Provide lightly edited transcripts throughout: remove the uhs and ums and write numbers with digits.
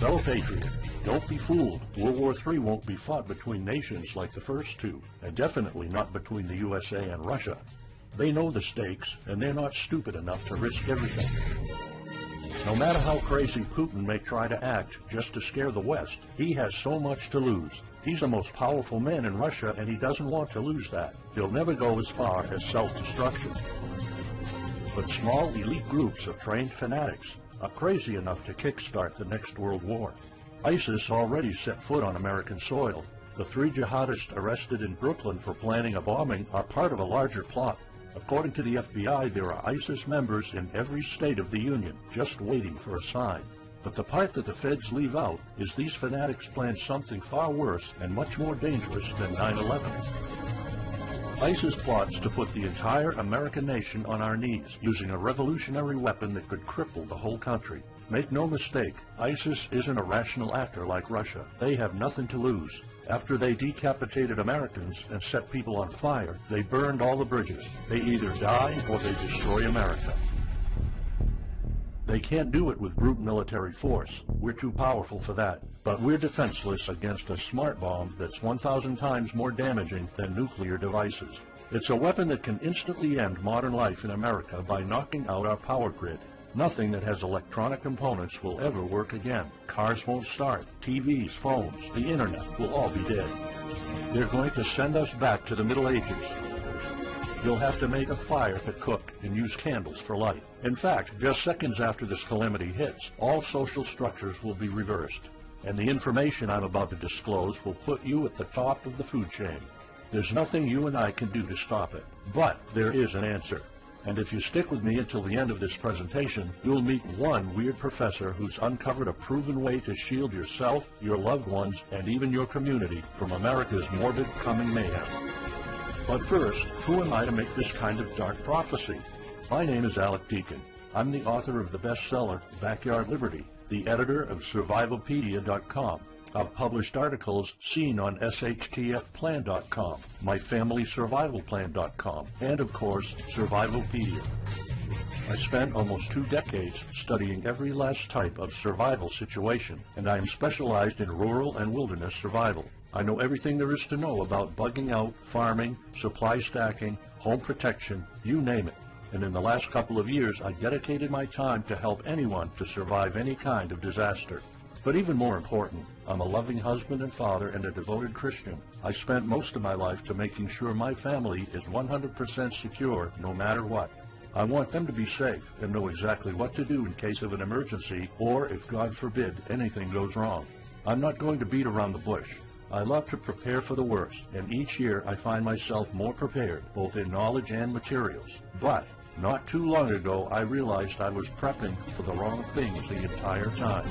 Fellow patriot, don't be fooled. World War III won't be fought between nations like the first two, and definitely not between the USA and Russia. They know the stakes, and they're not stupid enough to risk everything. No matter how crazy Putin may try to act just to scare the West, he has so much to lose. He's the most powerful man in Russia, and he doesn't want to lose that. He'll never go as far as self-destruction. But small elite groups of trained fanatics are crazy enough to kickstart the next world war. ISIS already set foot on American soil. The 3 jihadists arrested in Brooklyn for planning a bombing are part of a larger plot. According to the FBI, there are ISIS members in every state of the Union, just waiting for a sign. But the part that the feds leave out is these fanatics planned something far worse and much more dangerous than 9/11. ISIS plots to put the entire American nation on our knees, using a revolutionary weapon that could cripple the whole country. Make no mistake, ISIS isn't a rational actor like Russia. They have nothing to lose. After they decapitated Americans and set people on fire, they burned all the bridges. They either die or they destroy America. They can't do it with brute military force. We're too powerful for that. But we're defenseless against a smart bomb that's 1,000 times more damaging than nuclear devices. It's a weapon that can instantly end modern life in America by knocking out our power grid. Nothing that has electronic components will ever work again. Cars won't start. TVs, phones, the internet will all be dead. They're going to send us back to the Middle Ages. You'll have to make a fire to cook and use candles for light. In fact, just seconds after this calamity hits, all social structures will be reversed. And the information I'm about to disclose will put you at the top of the food chain. There's nothing you and I can do to stop it. But there is an answer. And if you stick with me until the end of this presentation, you'll meet one weird professor who's uncovered a proven way to shield yourself, your loved ones, and even your community from America's morbid coming mayhem. But first, who am I to make this kind of dark prophecy? My name is Alec Deacon. I'm the author of the bestseller, Backyard Liberty, the editor of Survivalopedia.com. I've published articles seen on SHTFplan.com, MyFamilySurvivalPlan.com, and of course, Survivalopedia. I spent almost 2 decades studying every last type of survival situation, and I am specialized in rural and wilderness survival. I know everything there is to know about bugging out, farming, supply stacking, home protection, you name it. And in the last couple of years, I dedicated my time to help anyone to survive any kind of disaster. But even more important, I'm a loving husband and father and a devoted Christian. I spent most of my life to making sure my family is 100% secure no matter what. I want them to be safe and know exactly what to do in case of an emergency or, if God forbid, anything goes wrong. I'm not going to beat around the bush. I love to prepare for the worst, and each year I find myself more prepared, both in knowledge and materials. But not too long ago, I realized I was prepping for the wrong things the entire time.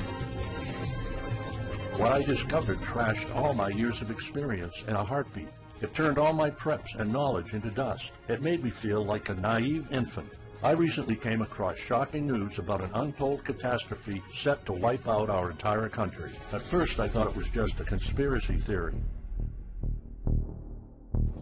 What I discovered trashed all my years of experience in a heartbeat. It turned all my preps and knowledge into dust. It made me feel like a naive infant. I recently came across shocking news about an untold catastrophe set to wipe out our entire country. At first, I thought it was just a conspiracy theory.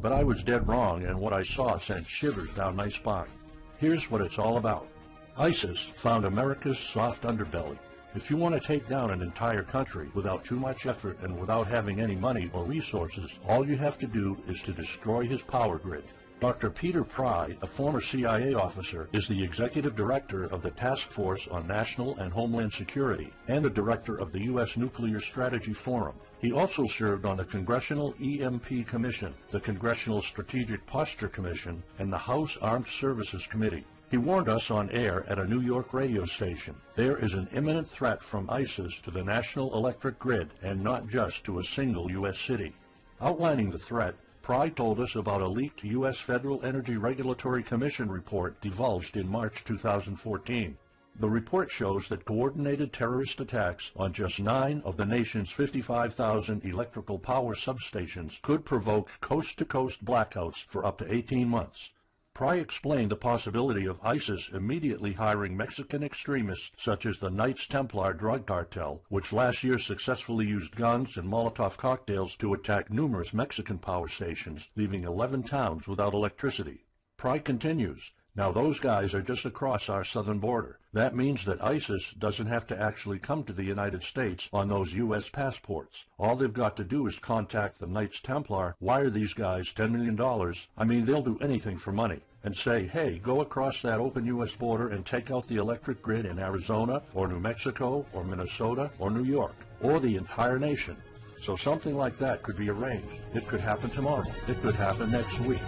But I was dead wrong, and what I saw sent shivers down my spine. Here's what it's all about. ISIS found America's soft underbelly. If you want to take down an entire country without too much effort and without having any money or resources, all you have to do is to destroy his power grid. Dr. Peter Pry, a former CIA officer, is the executive director of the Task Force on National and Homeland Security and the director of the U.S. Nuclear Strategy Forum. He also served on the Congressional EMP Commission, the Congressional Strategic Posture Commission, and the House Armed Services Committee. He warned us on air at a New York radio station. There is an imminent threat from ISIS to the national electric grid, and not just to a single U.S. city. Outlining the threat, Pry told us about a leaked U.S. Federal Energy Regulatory Commission report divulged in March 2014. The report shows that coordinated terrorist attacks on just 9 of the nation's 55,000 electrical power substations could provoke coast-to-coast blackouts for up to 18 months. Pry explained the possibility of ISIS immediately hiring Mexican extremists such as the Knights Templar drug cartel, which last year successfully used guns and Molotov cocktails to attack numerous Mexican power stations, leaving 11 towns without electricity. Pry continues, Now those guys are just across our southern border. That means that ISIS doesn't have to actually come to the United States on those U.S. passports. All they've got to do is contact the Knights Templar, wire these guys $10 million, I mean they'll do anything for money, and say, hey, go across that open U.S. border and take out the electric grid in Arizona or New Mexico or Minnesota or New York or the entire nation. So something like that could be arranged. It could happen tomorrow. It could happen next week.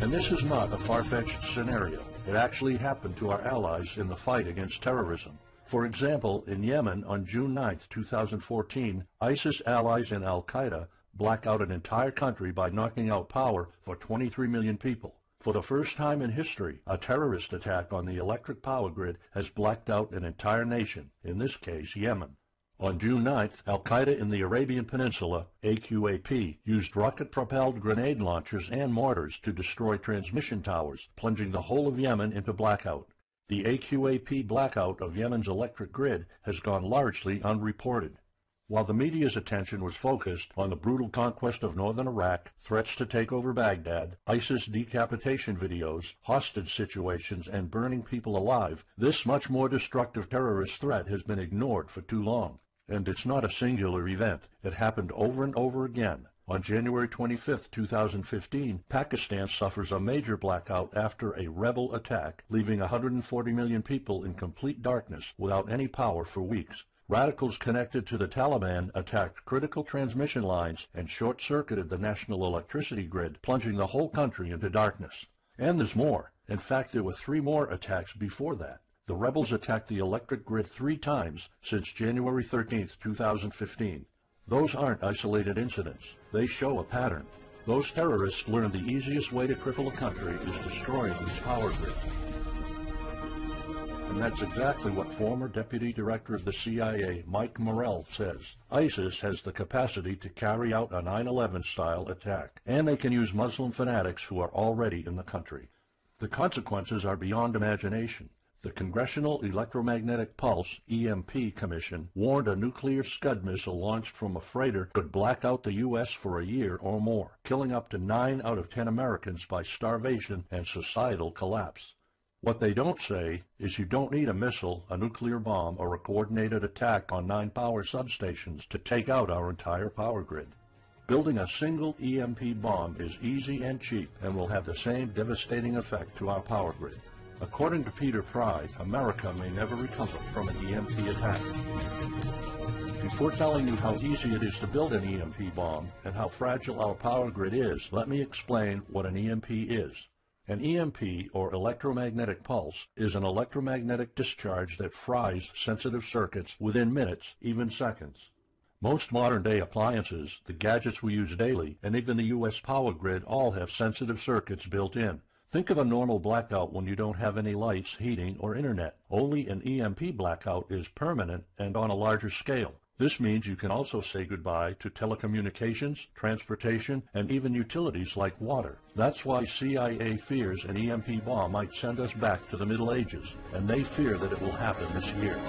And this is not a far-fetched scenario. It actually happened to our allies in the fight against terrorism. For example, in Yemen on June 9, 2014, ISIS allies in Al-Qaeda black out an entire country by knocking out power for 23 million people. For the first time in history, a terrorist attack on the electric power grid has blacked out an entire nation, in this case Yemen. On June 9th, Al-Qaeda in the Arabian Peninsula, AQAP, used rocket-propelled grenade launchers and mortars to destroy transmission towers, plunging the whole of Yemen into blackout. The AQAP blackout of Yemen's electric grid has gone largely unreported. While the media's attention was focused on the brutal conquest of northern Iraq, threats to take over Baghdad, ISIS decapitation videos, hostage situations, and burning people alive, this much more destructive terrorist threat has been ignored for too long. And it's not a singular event. It happened over and over again. On January 25, 2015, Pakistan suffers a major blackout after a rebel attack, leaving 140 million people in complete darkness without any power for weeks. Radicals connected to the Taliban attacked critical transmission lines and short-circuited the national electricity grid, plunging the whole country into darkness. And there's more. In fact, there were 3 more attacks before that. The rebels attacked the electric grid 3 times since January 13, 2015. Those aren't isolated incidents. They show a pattern. Those terrorists learned the easiest way to cripple a country is destroying its power grid. And that's exactly what former Deputy Director of the CIA, Mike Morrell, says. ISIS has the capacity to carry out a 9/11-style attack, and they can use Muslim fanatics who are already in the country. The consequences are beyond imagination. The Congressional Electromagnetic Pulse, EMP, Commission warned a nuclear Scud missile launched from a freighter could black out the U.S. for a year or more, killing up to 9 out of 10 Americans by starvation and societal collapse. What they don't say is you don't need a missile, a nuclear bomb, or a coordinated attack on 9 power substations to take out our entire power grid. Building a single EMP bomb is easy and cheap and will have the same devastating effect to our power grid. According to Peter Pry, America may never recover from an EMP attack. Before telling you how easy it is to build an EMP bomb and how fragile our power grid is, let me explain what an EMP is. An EMP, or electromagnetic pulse, is an electromagnetic discharge that fries sensitive circuits within minutes, even seconds. Most modern-day appliances, the gadgets we use daily, and even the U.S. power grid all have sensitive circuits built in. Think of a normal blackout when you don't have any lights, heating, or internet. Only an EMP blackout is permanent and on a larger scale. This means you can also say goodbye to telecommunications, transportation, and even utilities like water. That's why CIA fears an EMP bomb might send us back to the Middle Ages, and they fear that it will happen this year.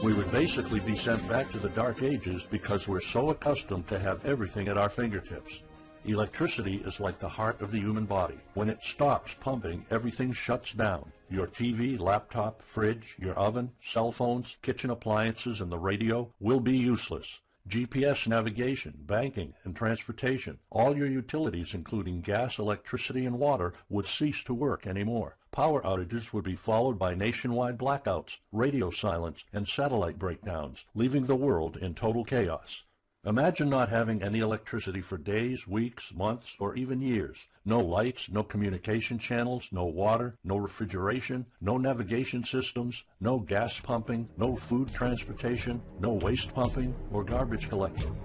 We would basically be sent back to the Dark Ages because we're so accustomed to have everything at our fingertips. Electricity is like the heart of the human body. When it stops pumping, everything shuts down. Your TV, laptop, fridge, your oven, cell phones, kitchen appliances, and the radio will be useless. GPS navigation, banking, and transportation, all your utilities, including gas, electricity, and water, would cease to work anymore. Power outages would be followed by nationwide blackouts, radio silence, and satellite breakdowns, leaving the world in total chaos. Imagine not having any electricity for days, weeks, months, or even years. No lights, no communication channels, no water, no refrigeration, no navigation systems, no gas pumping, no food transportation, no waste pumping, or garbage collecting.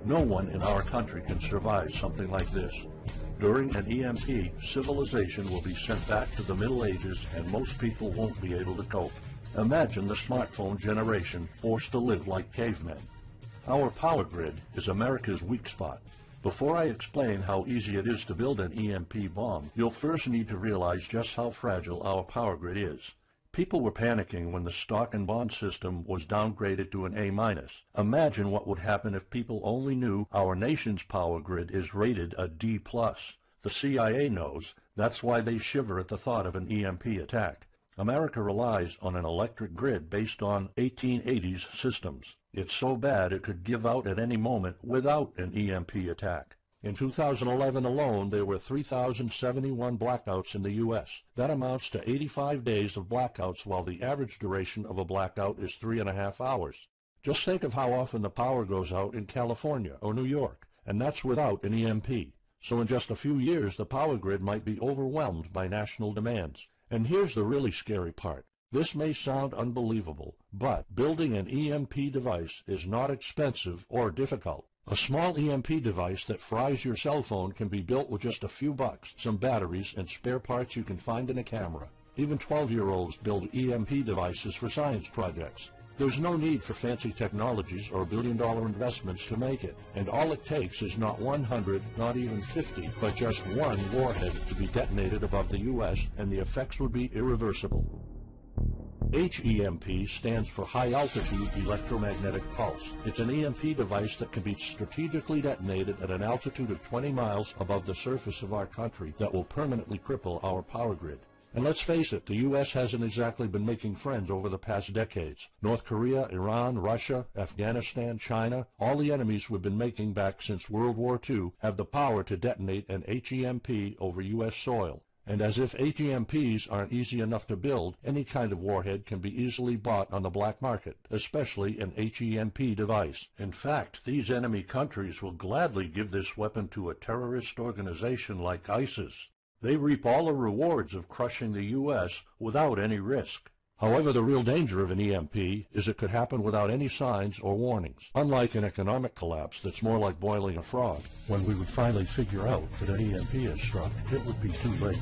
No one in our country can survive something like this. During an EMP, civilization will be sent back to the Middle Ages and most people won't be able to cope. Imagine the smartphone generation forced to live like cavemen. Our power grid is America's weak spot. Before I explain how easy it is to build an EMP bomb, you'll first need to realize just how fragile our power grid is. People were panicking when the stock and bond system was downgraded to an A-. Imagine what would happen if people only knew our nation's power grid is rated a D+. The CIA knows. That's why they shiver at the thought of an EMP attack. America relies on an electric grid based on 1880s systems. It's so bad it could give out at any moment without an EMP attack. In 2011 alone, there were 3,071 blackouts in the U.S. That amounts to 85 days of blackouts, while the average duration of a blackout is 3.5 hours. Just think of how often the power goes out in California or New York, and that's without an EMP. So in just a few years, the power grid might be overwhelmed by national demands. And here's the really scary part. This may sound unbelievable, but building an EMP device is not expensive or difficult. A small EMP device that fries your cell phone can be built with just a few bucks, some batteries, and spare parts you can find in a camera. Even 12-year-olds build EMP devices for science projects. There's no need for fancy technologies or billion-dollar investments to make it, and all it takes is not 100, not even 50, but just one warhead to be detonated above the U.S., and the effects would be irreversible. HEMP stands for High Altitude Electromagnetic Pulse. It's an EMP device that can be strategically detonated at an altitude of 20 miles above the surface of our country that will permanently cripple our power grid. And let's face it, the U.S. hasn't exactly been making friends over the past decades. North Korea, Iran, Russia, Afghanistan, China, all the enemies we've been making back since World War II have the power to detonate an HEMP over U.S. soil. And as if HEMPs aren't easy enough to build, any kind of warhead can be easily bought on the black market, especially an HEMP device. In fact, these enemy countries will gladly give this weapon to a terrorist organization like ISIS. They reap all the rewards of crushing the U.S. without any risk. However, the real danger of an EMP is it could happen without any signs or warnings. Unlike an economic collapse that's more like boiling a frog, when we would finally figure out that an EMP has struck, it would be too late.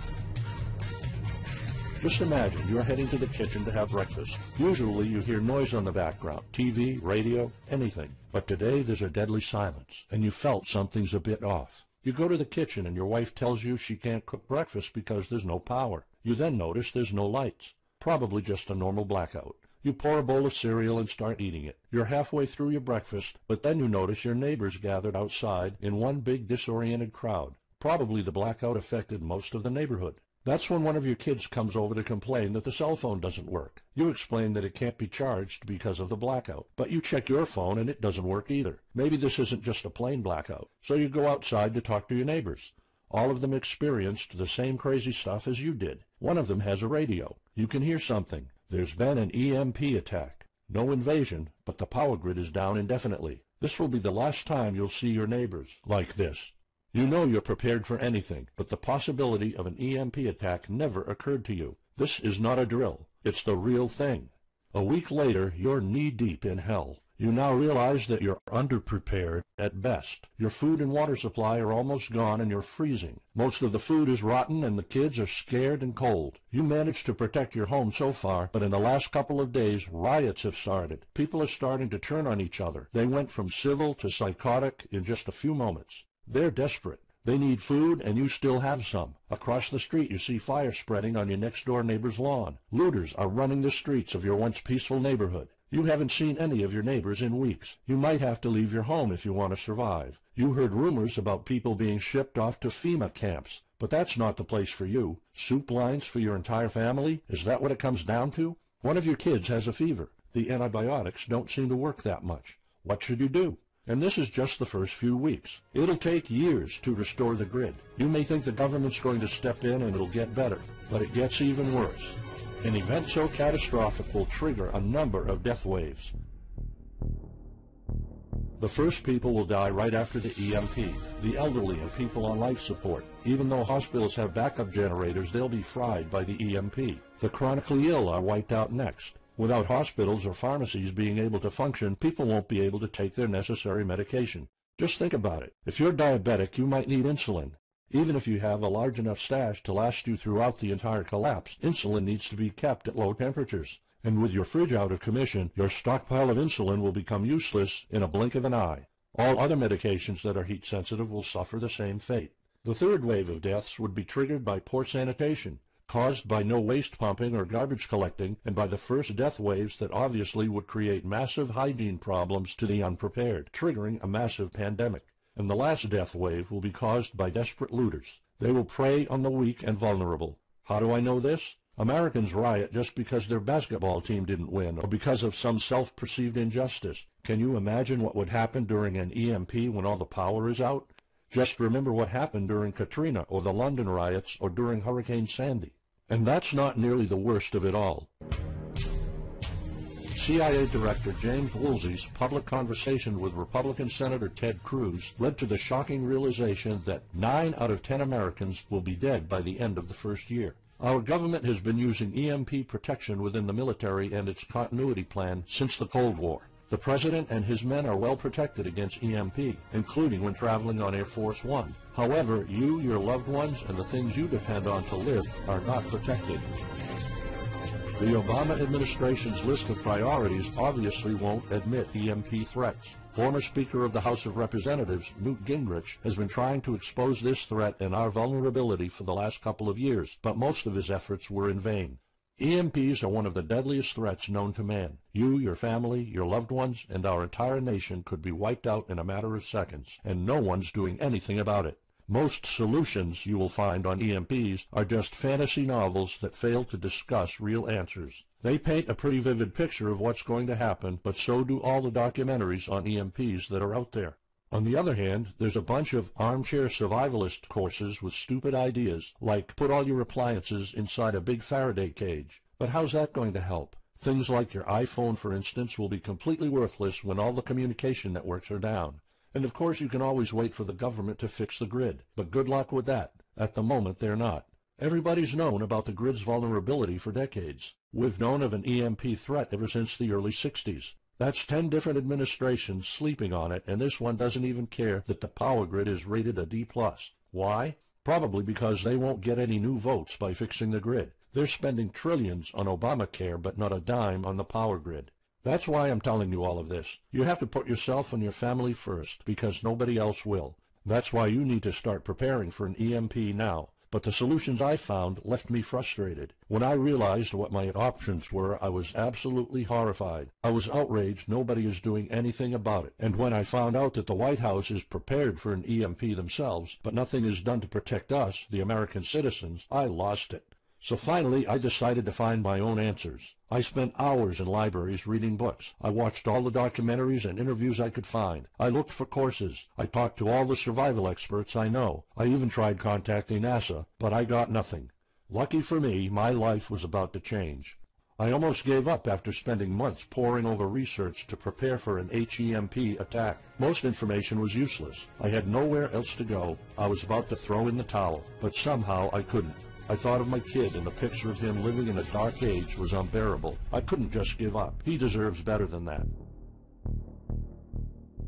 Just imagine you're heading to the kitchen to have breakfast. Usually you hear noise on the background, TV, radio, anything. But today there's a deadly silence, and you felt something's a bit off. You go to the kitchen and your wife tells you she can't cook breakfast because there's no power. You then notice there's no lights. Probably just a normal blackout. You pour a bowl of cereal and start eating it. You're halfway through your breakfast, but then you notice your neighbors gathered outside in one big disoriented crowd. Probably the blackout affected most of the neighborhood. That's when one of your kids comes over to complain that the cell phone doesn't work. You explain that it can't be charged because of the blackout, but you check your phone and it doesn't work either. Maybe this isn't just a plain blackout, so you go outside to talk to your neighbors. All of them experienced the same crazy stuff as you did. One of them has a radio. You can hear something. There's been an EMP attack. No invasion, but the power grid is down indefinitely. This will be the last time you'll see your neighbors like this. You know you're prepared for anything, but the possibility of an EMP attack never occurred to you. This is not a drill. It's the real thing. A week later, you're knee-deep in hell. You now realize that you're underprepared at best. Your food and water supply are almost gone and you're freezing. Most of the food is rotten and the kids are scared and cold. You managed to protect your home so far, but in the last couple of days, riots have started. People are starting to turn on each other. They went from civil to psychotic in just a few moments. They're desperate. They need food, and you still have some. Across the street, you see fire spreading on your next-door neighbor's lawn. Looters are running the streets of your once peaceful neighborhood. You haven't seen any of your neighbors in weeks. You might have to leave your home if you want to survive. You heard rumors about people being shipped off to FEMA camps, but that's not the place for you. Soup lines for your entire family? Is that what it comes down to? One of your kids has a fever. The antibiotics don't seem to work that much. What should you do? And this is just the first few weeks. It'll take years to restore the grid. You may think the government's going to step in and it'll get better, but it gets even worse. An event so catastrophic will trigger a number of death waves. The first people will die right after the EMP, the elderly and people on life support. Even though hospitals have backup generators, they'll be fried by the EMP. The chronically ill are wiped out next. Without hospitals or pharmacies being able to function, people won't be able to take their necessary medication. Just think about it. If you're diabetic, you might need insulin. Even if you have a large enough stash to last you throughout the entire collapse, insulin needs to be kept at low temperatures. And with your fridge out of commission, your stockpile of insulin will become useless in a blink of an eye. All other medications that are heat sensitive will suffer the same fate. The third wave of deaths would be triggered by poor sanitation. caused by no waste pumping or garbage collecting, and by the first death waves that obviously would create massive hygiene problems to the unprepared, triggering a massive pandemic. And the last death wave will be caused by desperate looters. They will prey on the weak and vulnerable. How do I know this? Americans riot just because their basketball team didn't win, or because of some self-perceived injustice. Can you imagine what would happen during an EMP when all the power is out? Just remember what happened during Katrina, or the London riots, or during Hurricane Sandy. And that's not nearly the worst of it all. CIA Director James Woolsey's public conversation with Republican Senator Ted Cruz led to the shocking realization that 9 out of 10 Americans will be dead by the end of the first year. Our government has been using EMP protection within the military and its continuity plan since the Cold War. The President and his men are well protected against EMP, including when traveling on Air Force One. However, you, your loved ones, and the things you depend on to live are not protected. The Obama administration's list of priorities obviously won't admit EMP threats. Former Speaker of the House of Representatives, Newt Gingrich, has been trying to expose this threat and our vulnerability for the last couple of years, but most of his efforts were in vain. EMPs are one of the deadliest threats known to man. You, your family, your loved ones, and our entire nation could be wiped out in a matter of seconds, and no one's doing anything about it. Most solutions you will find on EMPs are just fantasy novels that fail to discuss real answers. They paint a pretty vivid picture of what's going to happen, but so do all the documentaries on EMPs that are out there. On the other hand, there's a bunch of armchair survivalist courses with stupid ideas, like put all your appliances inside a big Faraday cage. But how's that going to help? Things like your iPhone, for instance, will be completely worthless when all the communication networks are down. And of course you can always wait for the government to fix the grid, but good luck with that. At the moment they're not. Everybody's known about the grid's vulnerability for decades. We've known of an EMP threat ever since the early 60s. That's 10 different administrations sleeping on it, and this one doesn't even care that the power grid is rated a D+. Why? Probably because they won't get any new votes by fixing the grid. They're spending trillions on Obamacare, but not a dime on the power grid. That's why I'm telling you all of this. You have to put yourself and your family first, because nobody else will. That's why you need to start preparing for an EMP now. But the solutions I found left me frustrated. When I realized what my options were, I was absolutely horrified. I was outraged nobody is doing anything about it. And when I found out that the White House is prepared for an EMP themselves, but nothing is done to protect us, the American citizens, I lost it. So finally, I decided to find my own answers. I spent hours in libraries reading books. I watched all the documentaries and interviews I could find. I looked for courses. I talked to all the survival experts I know. I even tried contacting NASA, but I got nothing. Lucky for me, my life was about to change. I almost gave up after spending months poring over research to prepare for an HEMP attack. Most information was useless. I had nowhere else to go. I was about to throw in the towel, but somehow I couldn't. I thought of my kid, and the picture of him living in a dark age was unbearable. I couldn't just give up. He deserves better than that.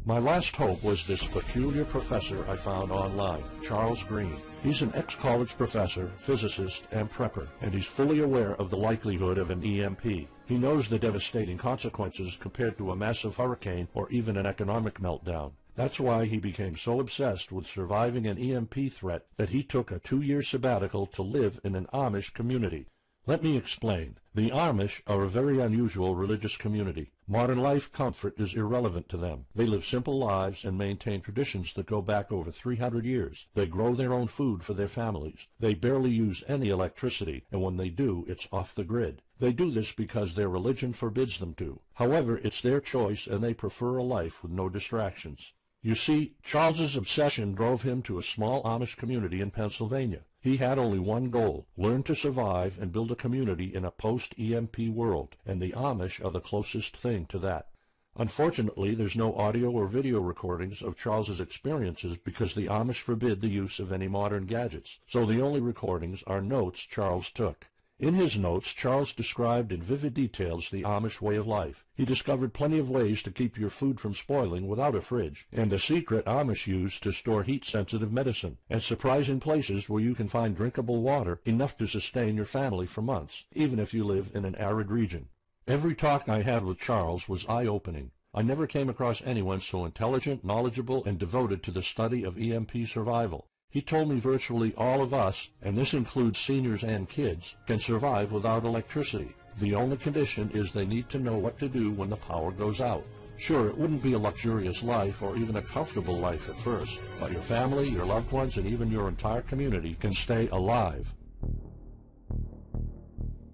My last hope was this peculiar professor I found online, Charles Green. He's an ex-college professor, physicist, and prepper, and he's fully aware of the likelihood of an EMP. He knows the devastating consequences compared to a massive hurricane or even an economic meltdown. That's why he became so obsessed with surviving an EMP threat that he took a 2-year sabbatical to live in an Amish community. Let me explain. The Amish are a very unusual religious community. Modern life comfort is irrelevant to them. They live simple lives and maintain traditions that go back over 300 years. They grow their own food for their families. They barely use any electricity, and when they do, it's off the grid. They do this because their religion forbids them to. However, it's their choice, and they prefer a life with no distractions. You see, Charles's obsession drove him to a small Amish community in Pennsylvania. He had only one goal: learn to survive and build a community in a post-EMP world, and the Amish are the closest thing to that. Unfortunately, there's no audio or video recordings of Charles's experiences because the Amish forbid the use of any modern gadgets, so the only recordings are notes Charles took. In his notes, Charles described in vivid details the Amish way of life. He discovered plenty of ways to keep your food from spoiling without a fridge, and a secret Amish use to store heat-sensitive medicine, and surprising places where you can find drinkable water enough to sustain your family for months, even if you live in an arid region. Every talk I had with Charles was eye-opening. I never came across anyone so intelligent, knowledgeable, and devoted to the study of EMP survival. He told me virtually all of us, and this includes seniors and kids, can survive without electricity. The only condition is they need to know what to do when the power goes out. Sure, it wouldn't be a luxurious life or even a comfortable life at first, but your family, your loved ones, and even your entire community can stay alive.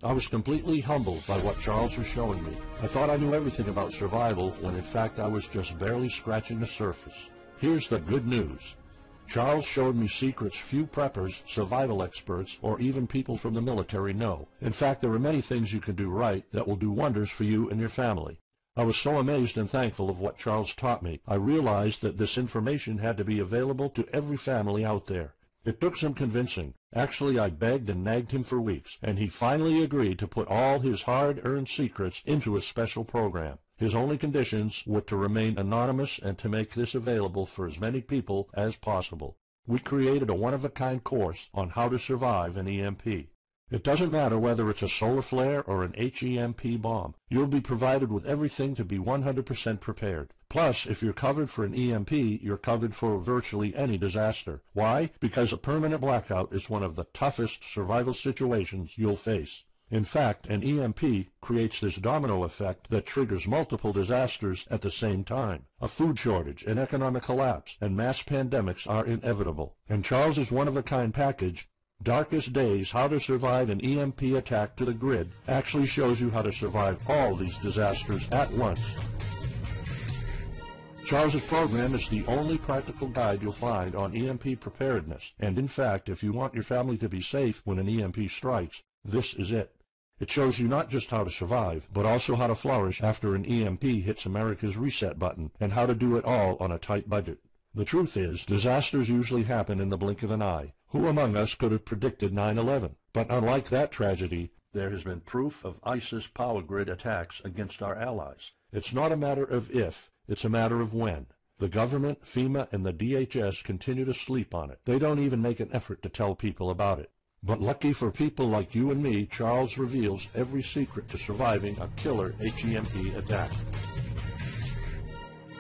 I was completely humbled by what Charles was showing me. I thought I knew everything about survival when in fact I was just barely scratching the surface. Here's the good news. Charles showed me secrets few preppers, survival experts, or even people from the military know. In fact, there are many things you can do right that will do wonders for you and your family. I was so amazed and thankful of what Charles taught me. I realized that this information had to be available to every family out there. It took some convincing. Actually, I begged and nagged him for weeks, and he finally agreed to put all his hard-earned secrets into a special program. His only conditions were to remain anonymous and to make this available for as many people as possible. We created a one-of-a-kind course on how to survive an EMP. It doesn't matter whether it's a solar flare or an HEMP bomb. You'll be provided with everything to be 100% prepared. Plus, if you're covered for an EMP, you're covered for virtually any disaster. Why? Because a permanent blackout is one of the toughest survival situations you'll face. In fact, an EMP creates this domino effect that triggers multiple disasters at the same time. A food shortage, an economic collapse, and mass pandemics are inevitable. And Charles's one-of-a-kind package, Darkest Days, How to Survive an EMP Attack to the Grid, actually shows you how to survive all these disasters at once. Charles's program is the only practical guide you'll find on EMP preparedness, and in fact, if you want your family to be safe when an EMP strikes, this is it. It shows you not just how to survive, but also how to flourish after an EMP hits America's reset button, and how to do it all on a tight budget. The truth is, disasters usually happen in the blink of an eye. Who among us could have predicted 9/11? But unlike that tragedy, there has been proof of ISIS power grid attacks against our allies. It's not a matter of if, it's a matter of when. The government, FEMA, and the DHS continue to sleep on it. They don't even make an effort to tell people about it. But lucky for people like you and me, Charles reveals every secret to surviving a killer HEMP attack.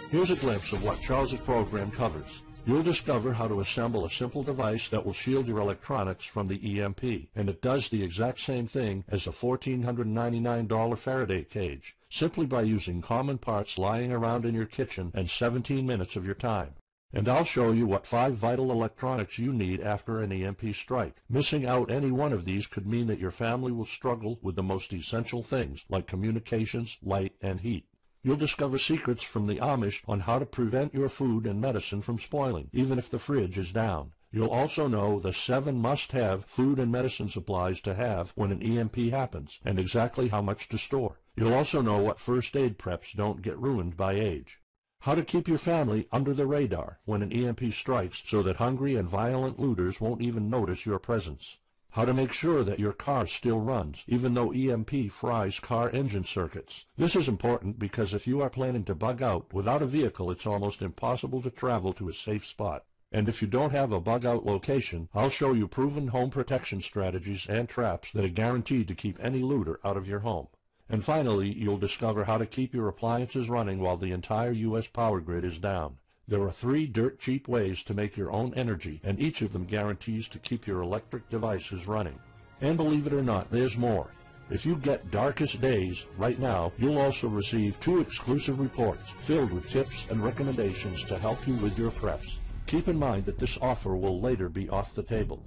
Here's a glimpse of what Charles's program covers. You'll discover how to assemble a simple device that will shield your electronics from the EMP, and it does the exact same thing as a $1,499 Faraday cage, simply by using common parts lying around in your kitchen and 17 minutes of your time. And I'll show you what 5 vital electronics you need after an EMP strike. Missing out any one of these could mean that your family will struggle with the most essential things, like communications, light, and heat. You'll discover secrets from the Amish on how to prevent your food and medicine from spoiling, even if the fridge is down. You'll also know the 7 must-have food and medicine supplies to have when an EMP happens, and exactly how much to store. You'll also know what first aid preps don't get ruined by age. How to keep your family under the radar when an EMP strikes so that hungry and violent looters won't even notice your presence. How to make sure that your car still runs, even though EMP fries car engine circuits. This is important because if you are planning to bug out, without a vehicle it's almost impossible to travel to a safe spot. And if you don't have a bug-out location, I'll show you proven home protection strategies and traps that are guaranteed to keep any looter out of your home. And finally, you'll discover how to keep your appliances running while the entire U.S. power grid is down. There are 3 dirt-cheap ways to make your own energy, and each of them guarantees to keep your electric devices running. And believe it or not, there's more. If you get Darkest Days right now, you'll also receive 2 exclusive reports filled with tips and recommendations to help you with your preps. Keep in mind that this offer will later be off the table.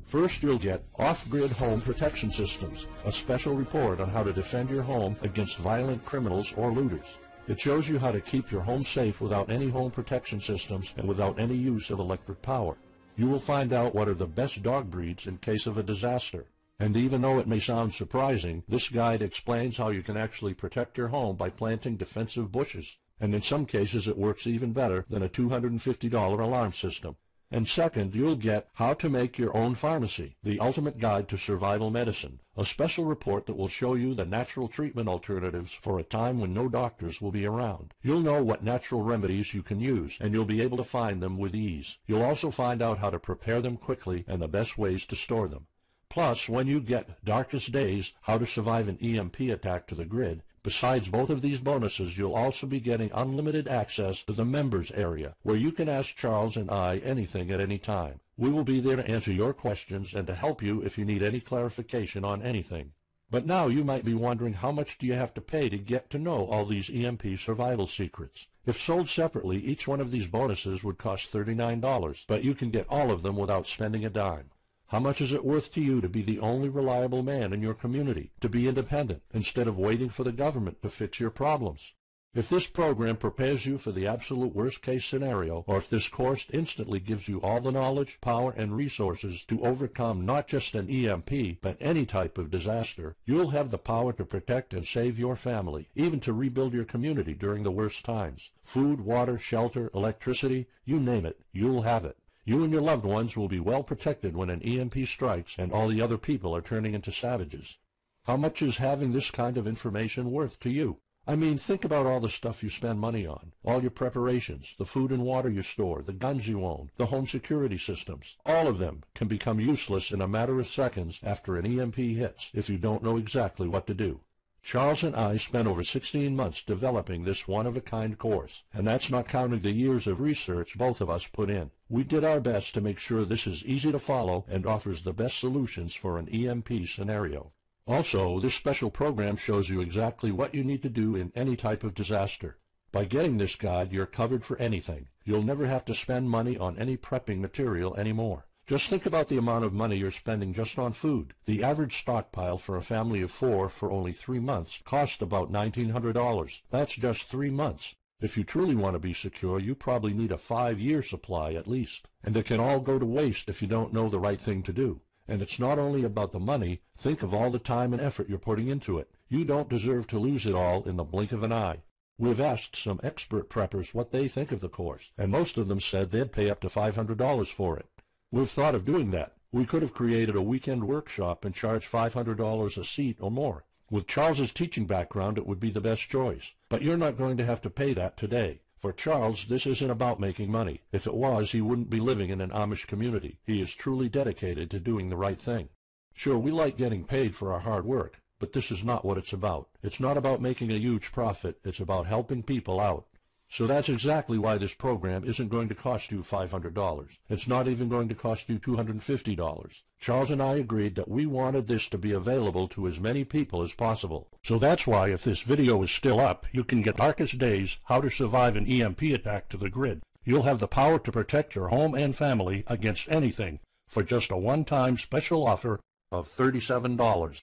First, you'll get Off-Grid Home Protection Systems, a special report on how to defend your home against violent criminals or looters. It shows you how to keep your home safe without any home protection systems and without any use of electric power. You will find out what are the best dog breeds in case of a disaster. And even though it may sound surprising, this guide explains how you can actually protect your home by planting defensive bushes. And in some cases it works even better than a $250 alarm system. And second, you'll get How to Make Your Own Pharmacy, the ultimate guide to survival medicine, a special report that will show you the natural treatment alternatives for a time when no doctors will be around. You'll know what natural remedies you can use, and you'll be able to find them with ease. You'll also find out how to prepare them quickly and the best ways to store them. Plus, when you get Darkest Days, How to Survive an EMP Attack to the Grid, Besides both of these bonuses, you'll also be getting unlimited access to the members area, where you can ask Charles and I anything at any time. We will be there to answer your questions and to help you if you need any clarification on anything. But now you might be wondering, how much do you have to pay to get to know all these EMP survival secrets? If sold separately, each one of these bonuses would cost $39, but you can get all of them without spending a dime. How much is it worth to you to be the only reliable man in your community, to be independent, instead of waiting for the government to fix your problems? If this program prepares you for the absolute worst-case scenario, or if this course instantly gives you all the knowledge, power, and resources to overcome not just an EMP, but any type of disaster, you'll have the power to protect and save your family, even to rebuild your community during the worst times. Food, water, shelter, electricity, you name it, you'll have it. You and your loved ones will be well protected when an EMP strikes and all the other people are turning into savages. How much is having this kind of information worth to you? I mean, think about all the stuff you spend money on, all your preparations, the food and water you store, the guns you own, the home security systems. All of them can become useless in a matter of seconds after an EMP hits if you don't know exactly what to do. Charles and I spent over 16 months developing this one-of-a-kind course, and that's not counting the years of research both of us put in. We did our best to make sure this is easy to follow and offers the best solutions for an EMP scenario. Also, this special program shows you exactly what you need to do in any type of disaster. By getting this guide, you're covered for anything. You'll never have to spend money on any prepping material anymore. Just think about the amount of money you're spending just on food. The average stockpile for a family of 4 for only 3 months cost about $1,900. That's just 3 months. If you truly want to be secure, you probably need a 5-year supply at least. And it can all go to waste if you don't know the right thing to do. And it's not only about the money. Think of all the time and effort you're putting into it. You don't deserve to lose it all in the blink of an eye. We've asked some expert preppers what they think of the course, and most of them said they'd pay up to $500 for it. We've thought of doing that. We could have created a weekend workshop and charged $500 a seat or more. With Charles's teaching background, it would be the best choice. But you're not going to have to pay that today. For Charles, this isn't about making money. If it was, he wouldn't be living in an Amish community. He is truly dedicated to doing the right thing. Sure, we like getting paid for our hard work, but this is not what it's about. It's not about making a huge profit. It's about helping people out. So that's exactly why this program isn't going to cost you $500. It's not even going to cost you $250. Charles and I agreed that we wanted this to be available to as many people as possible. So that's why, if this video is still up, you can get Darkest Days, How to Survive an EMP Attack to the grid. You'll have the power to protect your home and family against anything for just a one-time special offer of $37.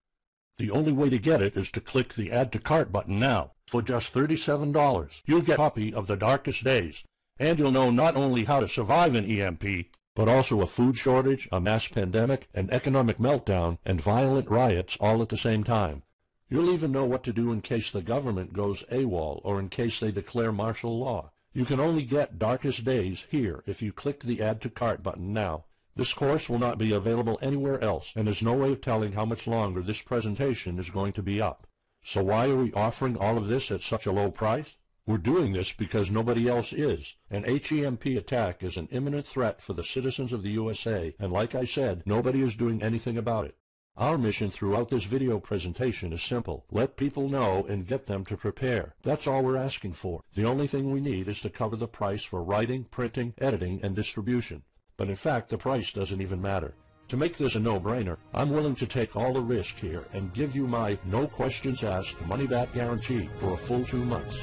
The only way to get it is to click the Add to Cart button now. For just $37, you'll get a copy of The Darkest Days, and you'll know not only how to survive an EMP, but also a food shortage, a mass pandemic, an economic meltdown, and violent riots all at the same time. You'll even know what to do in case the government goes AWOL or in case they declare martial law. You can only get Darkest Days here if you click the Add to Cart button now. This course will not be available anywhere else, and there's no way of telling how much longer this presentation is going to be up. So why are we offering all of this at such a low price? We're doing this because nobody else is. An HEMP attack is an imminent threat for the citizens of the USA, and like I said, nobody is doing anything about it. Our mission throughout this video presentation is simple. Let people know and get them to prepare. That's all we're asking for. The only thing we need is to cover the price for writing, printing, editing, and distribution. But in fact, the price doesn't even matter. To make this a no-brainer, I'm willing to take all the risk here and give you my no questions asked money-back guarantee for a full 2 months.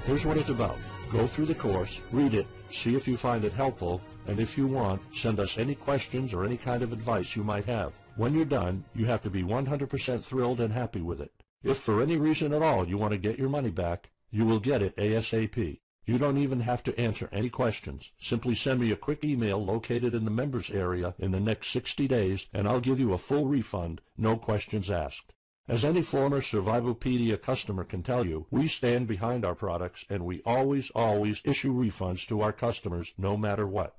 Here's what it's about. Go through the course, read it, see if you find it helpful, and if you want, send us any questions or any kind of advice you might have. When you're done, you have to be 100% thrilled and happy with it. If for any reason at all you want to get your money back, you will get it ASAP. You don't even have to answer any questions. Simply send me a quick email located in the members area in the next 60 days, and I'll give you a full refund, no questions asked. As any former Survivalpedia customer can tell you, we stand behind our products, and we always issue refunds to our customers no matter what.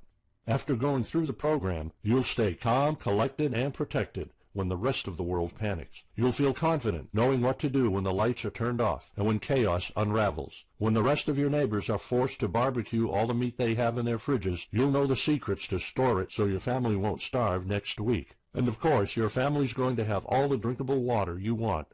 After going through the program, you'll stay calm, collected, and protected when the rest of the world panics. You'll feel confident knowing what to do when the lights are turned off and when chaos unravels. When the rest of your neighbors are forced to barbecue all the meat they have in their fridges, you'll know the secrets to store it so your family won't starve next week. And of course, your family's going to have all the drinkable water you want.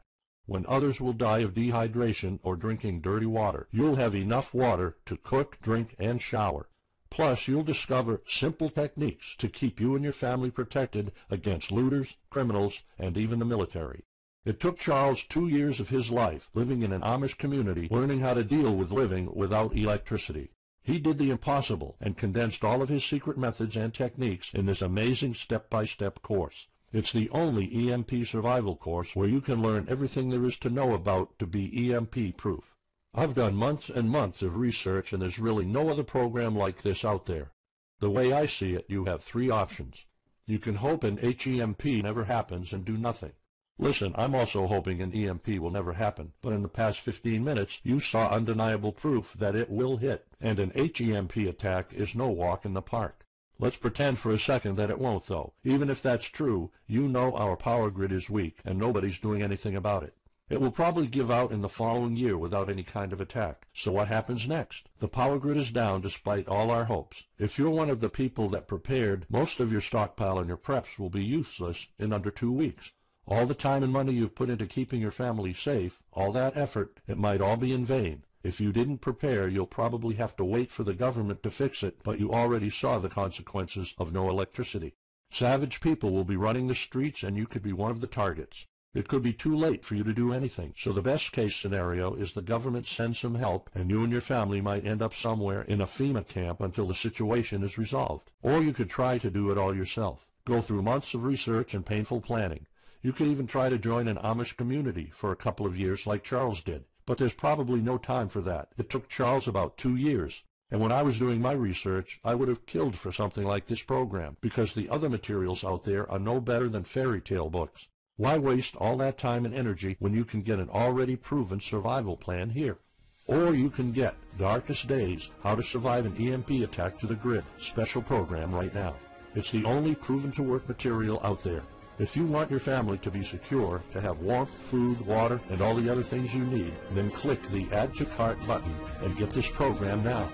When others will die of dehydration or drinking dirty water, you'll have enough water to cook, drink, and shower. Plus, you'll discover simple techniques to keep you and your family protected against looters, criminals, and even the military. It took Charles 2 years of his life living in an Amish community learning how to deal with living without electricity. He did the impossible and condensed all of his secret methods and techniques in this amazing step-by-step course. It's the only EMP survival course where you can learn everything there is to know about to be EMP-proof. I've done months and months of research, and there's really no other program like this out there. The way I see it, you have 3 options. You can hope an HEMP never happens and do nothing. Listen, I'm also hoping an EMP will never happen, but in the past 15 minutes, you saw undeniable proof that it will hit, and an HEMP attack is no walk in the park. Let's pretend for a second that it won't, though. Even if that's true, you know our power grid is weak, and nobody's doing anything about it. It will probably give out in the following year without any kind of attack. So what happens next? The power grid is down despite all our hopes. If you're one of the people that prepared, most of your stockpile and your preps will be useless in under 2 weeks. All the time and money you've put into keeping your family safe, all that effort, it might all be in vain. If you didn't prepare, you'll probably have to wait for the government to fix it, but you already saw the consequences of no electricity. Savage people will be running the streets, and you could be one of the targets. It could be too late for you to do anything, so the best case scenario is the government sends some help, and you and your family might end up somewhere in a FEMA camp until the situation is resolved. Or you could try to do it all yourself. Go through months of research and painful planning. You could even try to join an Amish community for a couple of years like Charles did. But there's probably no time for that. It took Charles about 2 years. And when I was doing my research, I would have killed for something like this program, because the other materials out there are no better than fairy tale books. Why waste all that time and energy when you can get an already proven survival plan here? Or you can get Darkest Days, How to Survive an EMP Attack to the Grid, special program right now. It's the only proven-to-work material out there. If you want your family to be secure, to have warmth, food, water, and all the other things you need, then click the Add to Cart button and get this program now.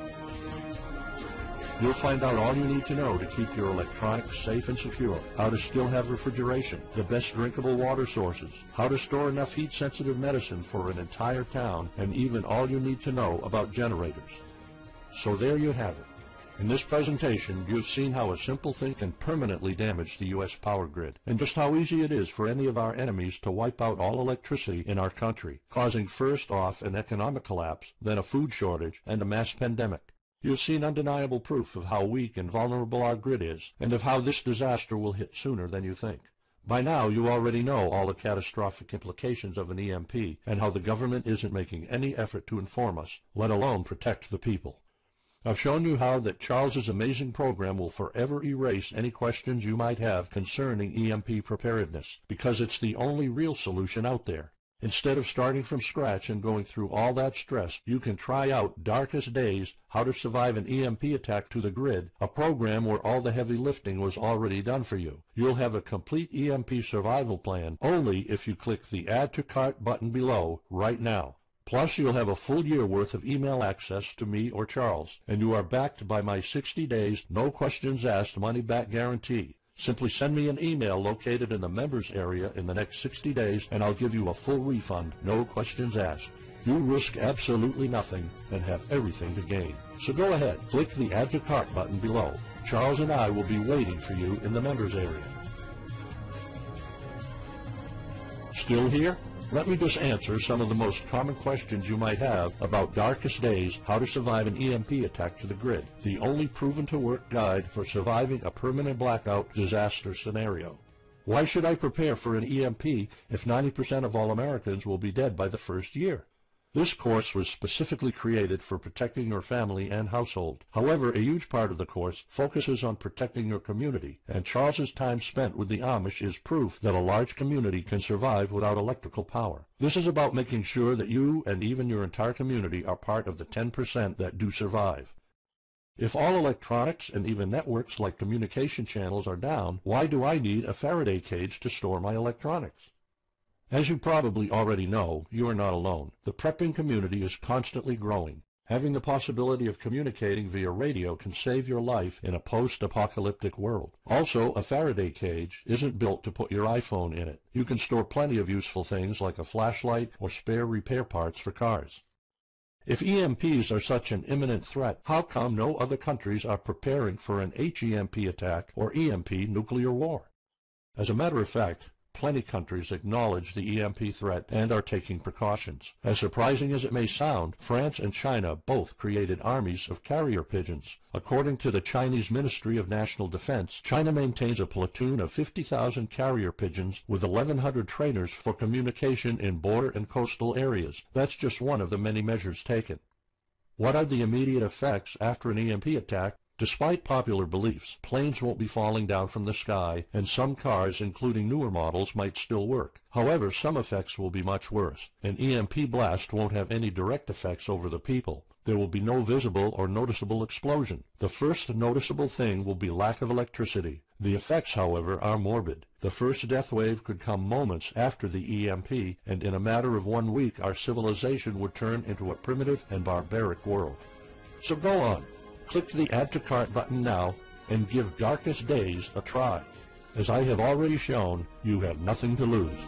You'll find out all you need to know to keep your electronics safe and secure, how to still have refrigeration, the best drinkable water sources, how to store enough heat-sensitive medicine for an entire town, and even all you need to know about generators. So there you have it. In this presentation, you've seen how a simple thing can permanently damage the U.S. power grid, and just how easy it is for any of our enemies to wipe out all electricity in our country, causing first off an economic collapse, then a food shortage, and a mass pandemic. You've seen undeniable proof of how weak and vulnerable our grid is, and of how this disaster will hit sooner than you think. By now, you already know all the catastrophic implications of an EMP, and how the government isn't making any effort to inform us, let alone protect the people. I've shown you how that Charles's amazing program will forever erase any questions you might have concerning EMP preparedness, because it's the only real solution out there. Instead of starting from scratch and going through all that stress, you can try out Darkest Days, How to Survive an EMP Attack to the Grid, a program where all the heavy lifting was already done for you. You'll have a complete EMP survival plan only if you click the Add to Cart button below right now. Plus, you'll have a full year worth of email access to me or Charles, and you are backed by my 60 days, no questions asked money-back guarantee. Simply send me an email located in the members area in the next 60 days, and I'll give you a full refund, no questions asked. You risk absolutely nothing and have everything to gain. So go ahead, click the Add to Cart button below. Charles and I will be waiting for you in the members area. Still here? Let me just answer some of the most common questions you might have about Darkest Days, How to Survive an EMP Attack to the Grid, the only proven-to-work guide for surviving a permanent blackout disaster scenario. Why should I prepare for an EMP if 90% of all Americans will be dead by the first year? This course was specifically created for protecting your family and household. However, a huge part of the course focuses on protecting your community, and Charles's time spent with the Amish is proof that a large community can survive without electrical power. This is about making sure that you and even your entire community are part of the 10% that do survive. If all electronics and even networks like communication channels are down, why do I need a Faraday cage to store my electronics? As you probably already know, you are not alone. The prepping community is constantly growing. Having the possibility of communicating via radio can save your life in a post-apocalyptic world. Also, a Faraday cage isn't built to put your iPhone in it. You can store plenty of useful things like a flashlight or spare repair parts for cars. If EMPs are such an imminent threat, how come no other countries are preparing for an HEMP attack or EMP nuclear war? As a matter of fact, plenty countries acknowledge the EMP threat and are taking precautions. As surprising as it may sound, France and China both created armies of carrier pigeons. According to the Chinese Ministry of National Defense, China maintains a platoon of 50,000 carrier pigeons with 1,100 trainers for communication in border and coastal areas. That's just one of the many measures taken. What are the immediate effects after an EMP attack? Despite popular beliefs, planes won't be falling down from the sky, and some cars, including newer models, might still work. However, some effects will be much worse. An EMP blast won't have any direct effects over the people. There will be no visible or noticeable explosion. The first noticeable thing will be lack of electricity. The effects, however, are morbid. The first death wave could come moments after the EMP, and in a matter of 1 week our civilization would turn into a primitive and barbaric world. So go on. Click the Add to Cart button now and give Darkest Days a try. As I have already shown, you have nothing to lose.